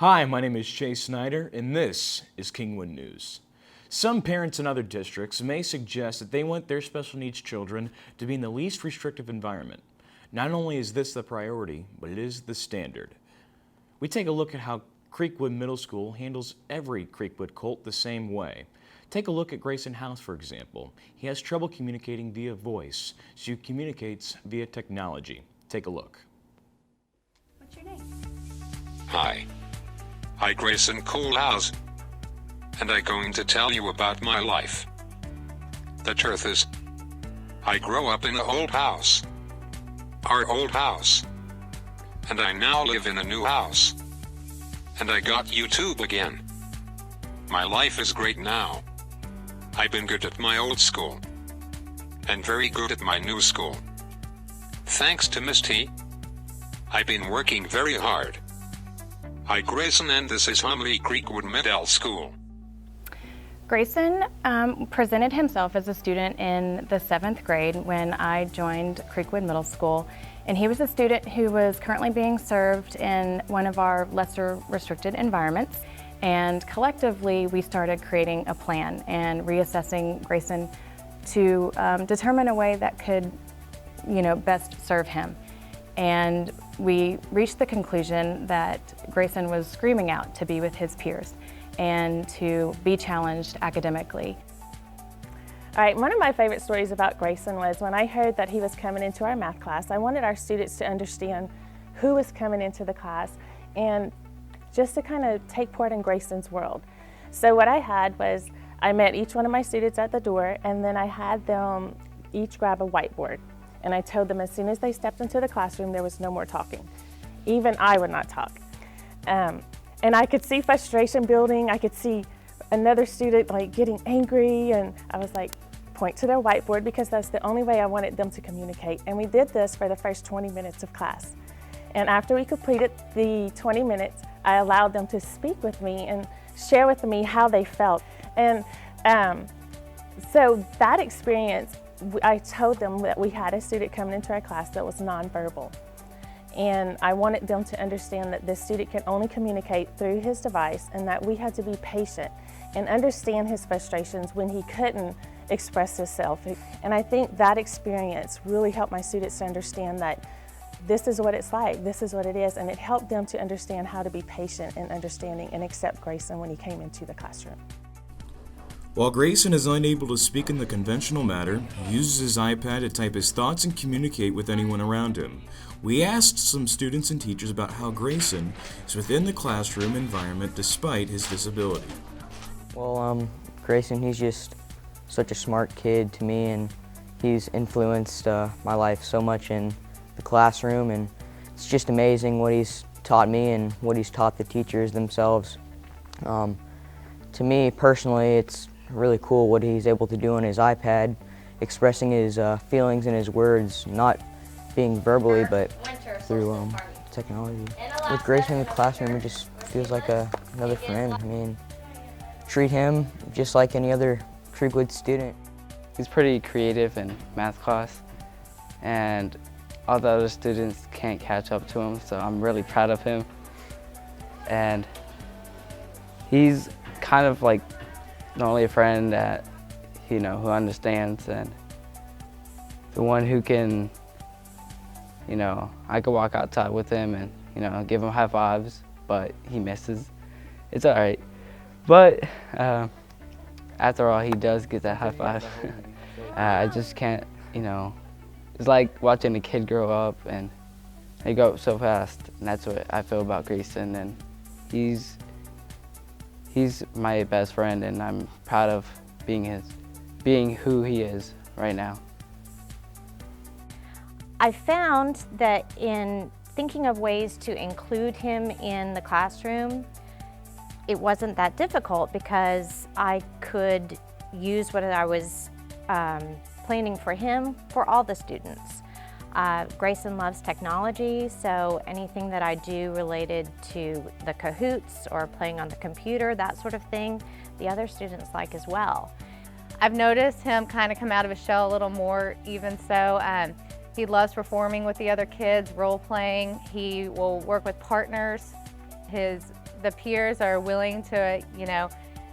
Hi, my name is Chase Snyder, and this is Kingwood News. Some parents in other districts may suggest that they want their special needs children to be in the least restrictive environment. Not only is this the priority, but it is the standard. We take a look at how Creekwood Middle School handles every Creekwood colt the same way. Take a look at Grayson House, for example. He has trouble communicating via voice, so he communicates via technology. Take a look. What's your name? Hi. Hi, Grayson Coolhouse. And I'm going to tell you about my life. The truth is, I grew up in an old house. Our old house. And I now live in a new house. And I got YouTube again. My life is great now. I've been good at my old school. And very good at my new school. Thanks to Miss T. I've been working very hard. Hi, Grayson, and this is Humley Creekwood Middle School. Grayson presented himself as a student in the 7th grade when I joined Creekwood Middle School, and he was a student who was currently being served in one of our lesser restricted environments. And collectively, we started creating a plan and reassessing Grayson to determine a way that could, best serve him. And we reached the conclusion that Grayson was screaming out to be with his peers and to be challenged academically. All right, one of my favorite stories about Grayson was when I heard that he was coming into our math class. I wanted our students to understand who was coming into the class and just to kind of take part in Grayson's world. So what I had was, I met each one of my students at the door, and then I had them each grab a whiteboard. And I told them as soon as they stepped into the classroom, there was no more talking. Even I would not talk. And I could see frustration building. I could see another student getting angry, and I was like, point to their whiteboard, because that's the only way I wanted them to communicate. And we did this for the first 20 minutes of class. And after we completed the 20 minutes, I allowed them to speak with me and share with me how they felt. And so that experience, I told them that we had a student coming into our class that was nonverbal. And I wanted them to understand that this student can only communicate through his device, and that we had to be patient and understand his frustrations when he couldn't express himself. And I think that experience really helped my students to understand that this is what it's like, this is what it is, and it helped them to understand how to be patient and understanding and accept Grayson when he came into the classroom. While Grayson is unable to speak in the conventional manner, he uses his iPad to type his thoughts and communicate with anyone around him. We asked some students and teachers about how Grayson is within the classroom environment despite his disability. Well, Grayson, he's just such a smart kid to me, and he's influenced my life so much in the classroom, and it's just amazing what he's taught me and what he's taught the teachers themselves. To me personally, it's really cool what he's able to do on his iPad, expressing his feelings in his words, not being verbally, but through technology. With Grayson in the classroom, it just feels like another friend. I mean, treat him just like any other Creekwood student. He's pretty creative in math class, and all the other students can't catch up to him, so I'm really proud of him. And he's kind of like not only a friend that, who understands, and the one who can, I could walk outside with him and, give him high fives, but he misses. It's all right. But after all, he does get that high five. I just can't, it's like watching a kid grow up, and they grow up so fast, and that's what I feel about Grayson. And he's my best friend, and I'm proud of being who he is right now. I found that in thinking of ways to include him in the classroom, it wasn't that difficult because I could use what I was planning for him for all the students. Grayson loves technology, so anything that I do related to the Kahoots or playing on the computer, that sort of thing, the other students like as well. I've noticed him kind of come out of his shell a little more, even so. He loves performing with the other kids, role playing. He will work with partners. His the peers are willing to,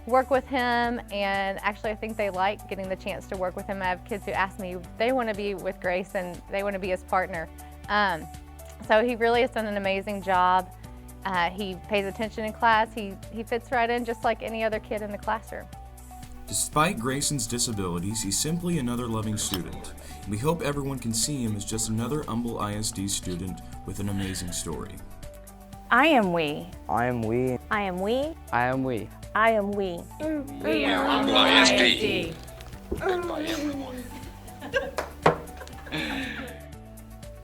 work with him, and actually I think they like getting the chance to work with him. I have kids who ask me, they want to be with Grayson, they want to be his partner. So he really has done an amazing job. He pays attention in class. He fits right in just like any other kid in the classroom. Despite Grayson's disabilities, he's simply another loving student. We hope everyone can see him as just another humble ISD student with an amazing story. I am we. I am we. I am we. I am we. I am we. We are humble ISD. And by everyone.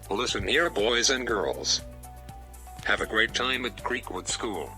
Listen here, boys and girls. Have a great time at Creekwood School.